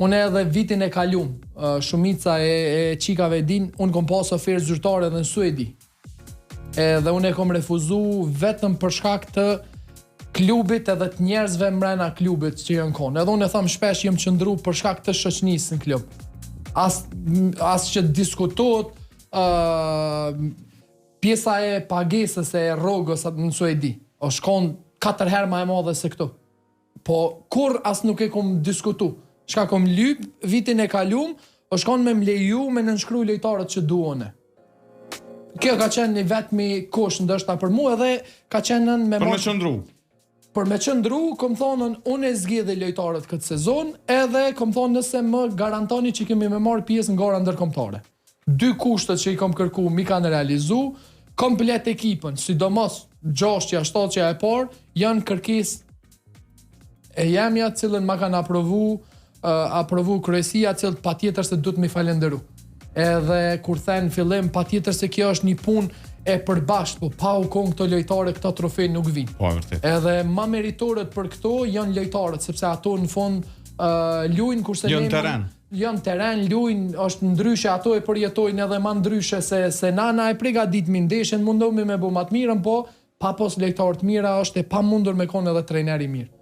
Unë edhe vitin e kalum, shumica e qikave din, unë kom pas ofertë zyrtare edhe në Suedi. Edhe unë e kom refuzu vetëm për shkak të klubit edhe të njerëzve mrena klubit që janë konë. Edhe unë e tham shpesh jem qëndru për shkak të shoqënisë në klub. As që diskutohet pjesa e pagesës e rrogës në Suedi. O shkon 4 herë më e madhe se këtu. Po kur as nuk e kom diskutu. Shka kom lyp vitin e kalum, o shkon me mleju me nënshkru lojtarët që duone. Kjo ka qenë një vetmi kush ndoshta për mua edhe ka qenë me Për me qëndru. Për me qëndru, kom thonën unë e zgjidhi lojtarët këtë sezon, edhe kom thonë nëse më garantoni që kemi me marrë pjesë në gara ndërkombëtare. 2 kushtet që i kom kërku mi kanë realizu, komplet ekipën, sidomos 6-ja, 7-ja e parë, janë kërkesë e jemja cilën ma kanë aprovu kryesia cilët patjetër se duhet me falenderu. Edhe kur thënë fillim patjetër se kjo është një punë e përbashkët, po pa u kon këto lojtarë këto trofe nuk vinë. Po, vërtet. Edhe ma meritorët për këto janë lojtarët, sepse ato në fund luajnë kurse ne janë teren, luajnë, është ndryshe, ato e përjetojnë edhe ma ndryshe se nana e përgatitmi ndeshjen mundohemi me bu më të mirën, po pa pos lojtarë të mira është e pamundur me kon edhe trajneri mirë.